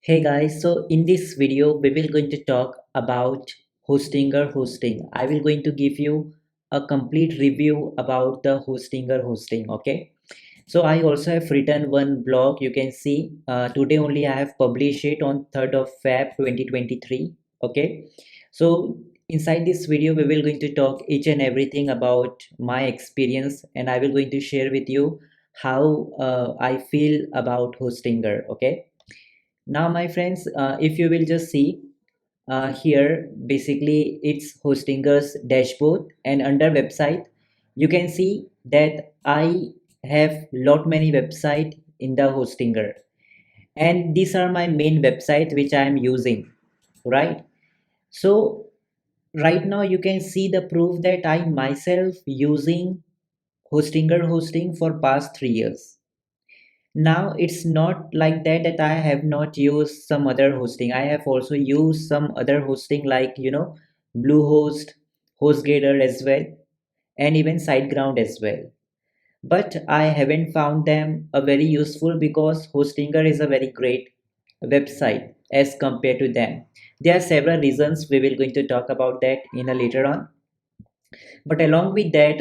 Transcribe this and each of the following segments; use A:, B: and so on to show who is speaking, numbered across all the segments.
A: Hey guys, so in this video we will going to talk about Hostinger hosting. I will going to give you a complete review about the Hostinger hosting. Okay, so I also have written one blog. You can see today only I have published it on 3rd of Feb 2023. Okay, so inside this video we will going to talk each and everything about my experience, and I will going to share with you how I feel about Hostinger. Okay, now my friends, if you will just see here, basically it's Hostinger's dashboard, and under website you can see that I have lot many website in the Hostinger, and these are my main website which I am using, right? So right now you can see the proof that I myself using Hostinger hosting for past 3 years. Now it's not like that I have not used some other hosting. I have also used some other hosting like Bluehost, HostGator as well, and even SiteGround as well. But I haven't found them a very useful because Hostinger is a very great website as compared to them. There are several reasons. We will going to talk about that in a later on. But along with that,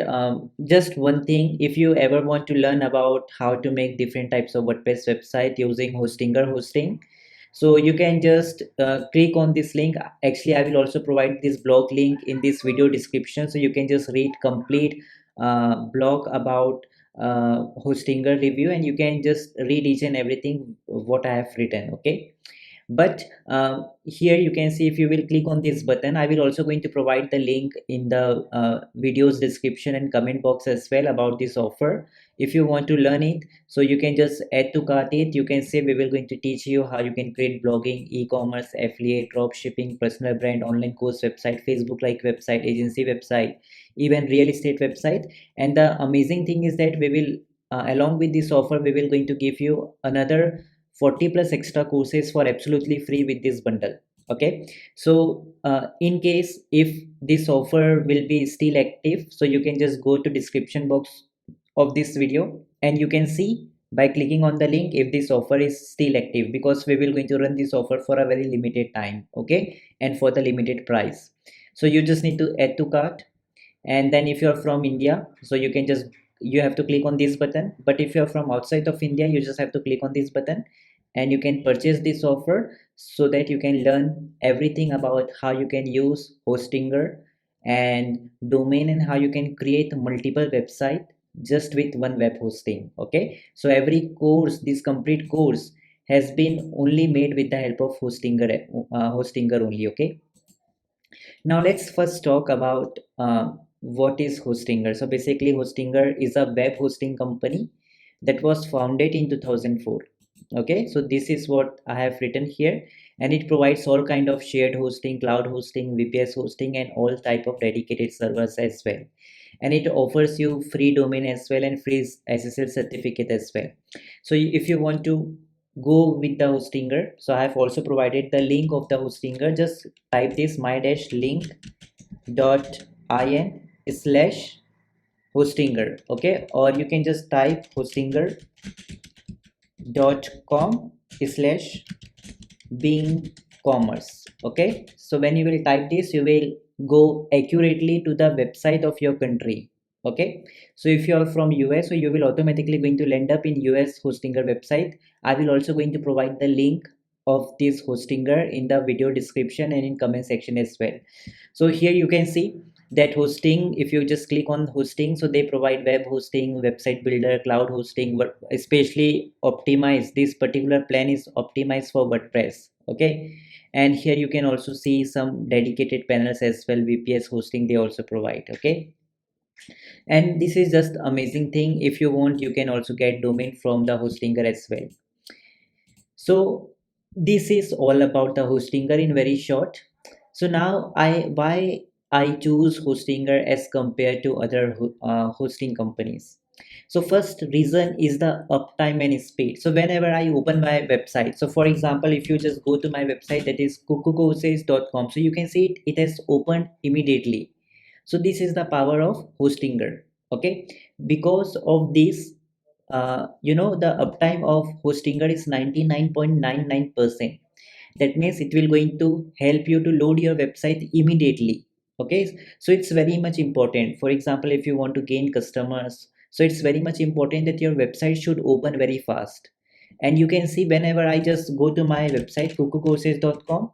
A: just one thing, if you ever want to learn about how to make different types of WordPress website using Hostinger hosting, so you can just click on this link. Actually, I will also provide this blog link in this video description, so you can just read complete blog about Hostinger review, and you can just read each and everything what I have written. Okay, but here you can see, if you will click on this button, I will also going to provide the link in the video's description and comment box as well about this offer. If you want to learn it, so you can just add to cart it. You can say we will going to teach you how you can create blogging, e-commerce, affiliate, drop shipping, personal brand, online course website, Facebook like website, agency website, even real estate website. And the amazing thing is that we will along with this offer, we will going to give you another 40 plus extra courses for absolutely free with this bundle. Okay, so in case if this offer will be still active, so you can just go to description box of this video, and you can see by clicking on the link if this offer is still active, because we will going to run this offer for a very limited time. Okay, and for the limited price, so you just need to add to cart. And then if you're from India, so you can just, you have to click on this button. But if you're from outside of India, you just have to click on this button, and you can purchase this offer, so that you can learn everything about how you can use Hostinger and domain, and how you can create multiple website just with one web hosting. Okay, so every course, this complete course has been only made with the help of Hostinger only. Okay, now let's first talk about what is Hostinger. So basically, Hostinger is a web hosting company that was founded in 2004. Okay, so this is what I have written here, and it provides all kind of shared hosting, cloud hosting, VPS hosting, and all type of dedicated servers as well. And it offers you free domain as well, and free SSL certificate as well. So if you want to go with the Hostinger, so I have also provided the link of the Hostinger. Just type this my dash link dot in slash Hostinger. Okay, or you can just type hostinger.com slash being commerce. Okay, so when you will type this, you will go accurately to the website of your country. Okay, so if you are from US, so you will automatically going to land up in US Hostinger website. I will also going to provide the link of this Hostinger in the video description and in comment section as well. So here you can see that hosting, if you just click on hosting, so they provide web hosting, website builder, cloud hosting, but especially optimized, this particular plan is optimized for WordPress. Okay, and here you can also see some dedicated panels as well. VPS hosting they also provide. Okay, and this is just amazing thing. If you want, you can also get domain from the Hostinger as well. So this is all about the Hostinger in very short. So now why I choose Hostinger as compared to other hosting companies. So first reason is the uptime and speed. So whenever I open my website, so for example, if you just go to my website, that is kukucourses.com, so you can see it has opened immediately. So this is the power of Hostinger. Okay, because of this, the uptime of Hostinger is 99.99%. That means it will going to help you to load your website immediately. Okay, so it's very much important. For example, if you want to gain customers, so it's very much important that your website should open very fast. And you can see whenever I just go to my website kukucourses.com,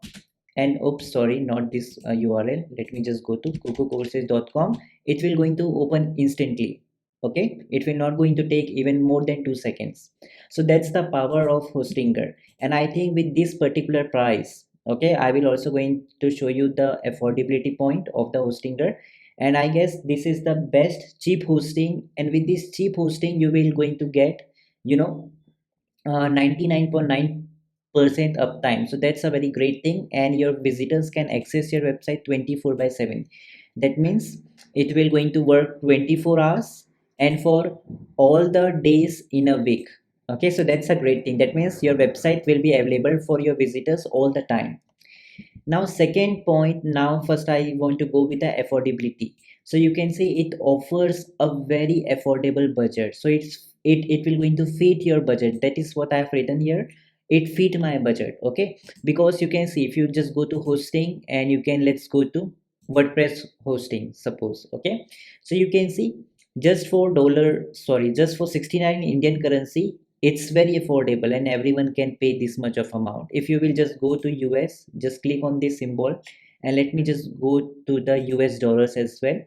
A: and oops, sorry, not this URL, let me just go to kukucourses.com. It will going to open instantly. Okay, it will not going to take even more than 2 seconds. So that's the power of Hostinger. And I think with this particular price, okay, I will also going to show you the affordability point of the Hostinger. And I guess this is the best cheap hosting, and with this cheap hosting you will going to get, you know, 99.9% uptime. So that's a very great thing, and your visitors can access your website 24 by 7. That means it will going to work 24 hours and for all the days in a week. Okay, so that's a great thing. That means your website will be available for your visitors all the time. Now second point, now first I want to go with the affordability. So you can see it offers a very affordable budget. So it will going to fit your budget. That is what I have written here. It fit my budget. Okay, because you can see if you just go to hosting, and you can, let's go to WordPress hosting, suppose. Okay, so you can see just for dollar, sorry, just for 69 Indian currency, it's very affordable and everyone can pay this much of amount. If you will just go to US, just click on this symbol, and let me just go to the US dollars as well.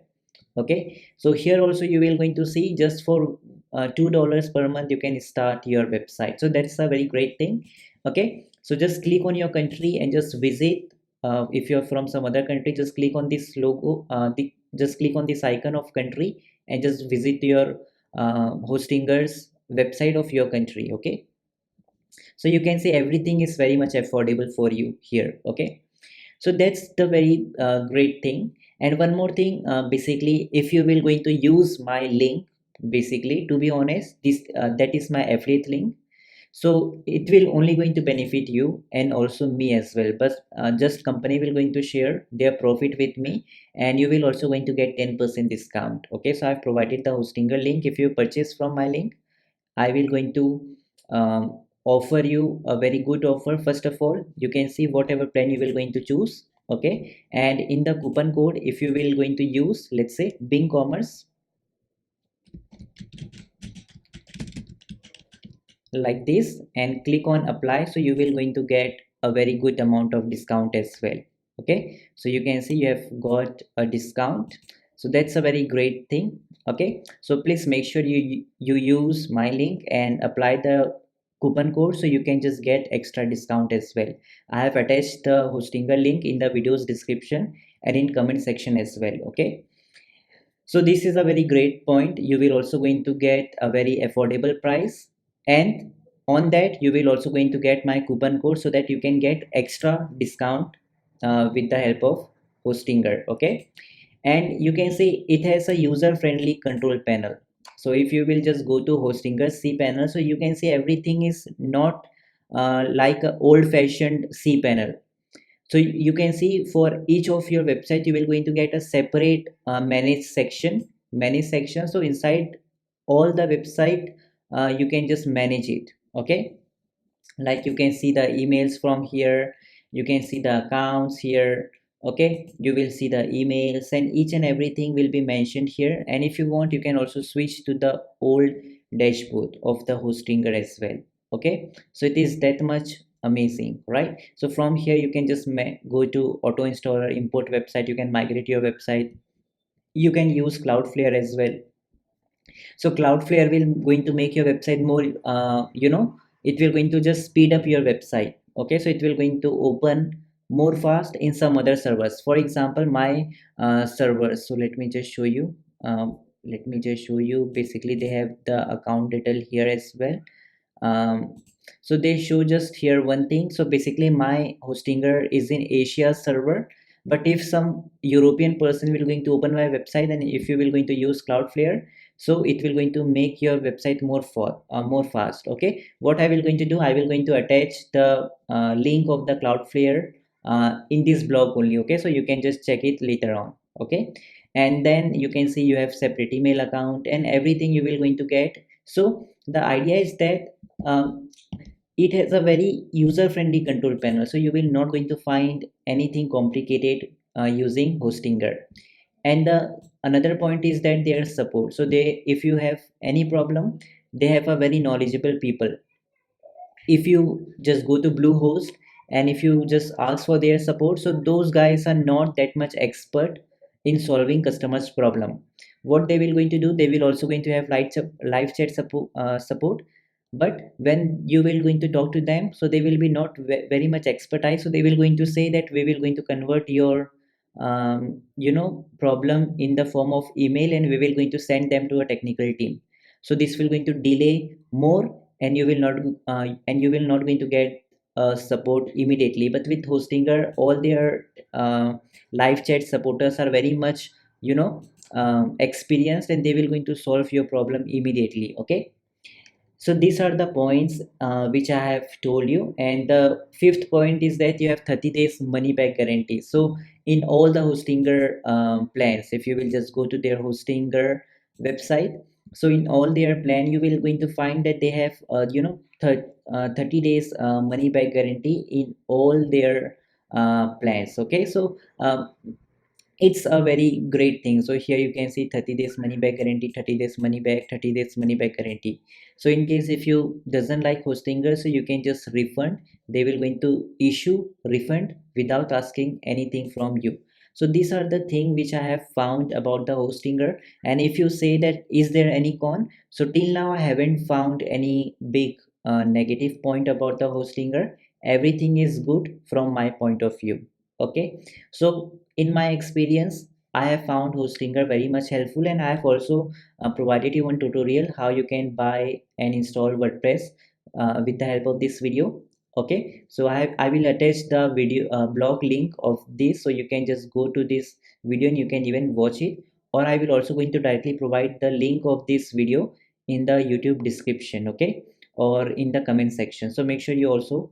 A: Okay, so here also you will going to see just for $2 per month you can start your website. So that's a very great thing. Okay, so just click on your country and just visit. If you're from some other country, just click on this logo, just click on this icon of country, and just visit your hostinger's website of your country. Okay, so you can see everything is very much affordable for you here. Okay, so that's the very great thing. And one more thing, basically if you will going to use my link, basically to be honest, this that is my affiliate link. So it will only going to benefit you and also me as well, but just company will going to share their profit with me, and you will also going to get 10% discount. Okay, so I've provided the hostinger link. If you purchase from my link, I will going to offer you a very good offer. First of all, you can see whatever plan you will going to choose. Okay, and in the coupon code, if you will going to use, let's say Bing Commerce, like this, and click on apply, so you will going to get a very good amount of discount as well. Okay, so you can see you have got a discount. So that's a very great thing. Okay, so please make sure you use my link and apply the coupon code, so you can just get extra discount as well. I have attached the hostinger link in the video's description and in comment section as well. Okay, so this is a very great point. You will also going to get a very affordable price, and on that you will also going to get my coupon code, so that you can get extra discount with the help of Hostinger. Okay, and you can see it has a user friendly control panel. So if you will just go to Hostinger C panel, so you can see everything is not like a old fashioned C panel. So you can see for each of your website you will going to get a separate manage section. So inside all the website, you can just manage it. Okay, like you can see the emails from here, you can see the accounts here. Okay, you will see the emails, and each and everything will be mentioned here. And if you want, you can also switch to the old dashboard of the hostinger as well. Okay, so it is that much amazing, right? So from here you can just go to auto installer, import website, you can migrate your website, you can use Cloudflare as well. So Cloudflare will going to make your website more, it will going to just speed up your website. Okay, so it will going to open more fast in some other servers. For example, my servers, so let me just show you. Basically they have the account detail here as well. So they show just here one thing. So basically my hostinger is in Asia server, but if some European person will going to open my website, and if you will going to use Cloudflare, so it will going to make your website more fast. Okay, what I will going to do, I will going to attach the link of the Cloudflare in this blog only. Okay, so you can just check it later on. Okay, and then you can see you have separate email account and everything you will going to get. So the idea is that um, it has a very user friendly control panel, so you will not going to find anything complicated using Hostinger. And the another point is that their support, so they, if you have any problem, they have a very knowledgeable people. If you just go to Bluehost and if you just ask for their support, so those guys are not that much expert in solving customers problem. What they will going to do, they will also going to have live chat support. But when you will going to talk to them, so they will be not very much expertise, so they will going to say that we will going to convert your problem in the form of email, and we will going to send them to a technical team. So this will going to delay more, and you will not going to get support immediately. But with Hostinger, all their live chat supporters are very much experienced, and they will going to solve your problem immediately. Okay, so these are the points which I have told you. And the fifth point is that you have 30 days money back guarantee. So in all the Hostinger plans, if you will just go to their Hostinger website, so in all their plan, you will going to find that they have 30 days money back guarantee in all their plans. Okay, so it's a very great thing. So here you can see 30 days money back guarantee, 30 days money back, 30 days money back guarantee. So in case if you doesn't like Hostinger, so you can just refund. They will going to issue refund without asking anything from you. So these are the thing which I have found about the Hostinger. And if you say that is there any con, so till now I haven't found any big negative point about the Hostinger. Everything is good from my point of view. Okay, so in my experience, I have found Hostinger very much helpful, and I have also provided you one tutorial how you can buy and install WordPress with the help of this video. Okay, so I will attach the video blog link of this, so you can just go to this video and you can even watch it. Or I will also going to directly provide the link of this video in the YouTube description, okay, or in the comment section. So make sure you also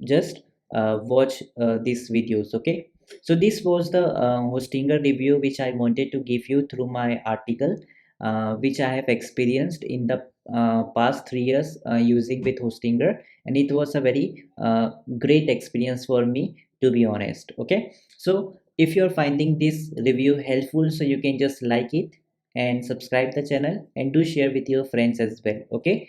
A: just watch these videos. Okay, so this was the Hostinger review which I wanted to give you through my article, which I have experienced in the past 3 years using with Hostinger, and it was a very great experience for me, to be honest. Okay, so if you're finding this review helpful, so you can just like it and subscribe the channel and do share with your friends as well. Okay,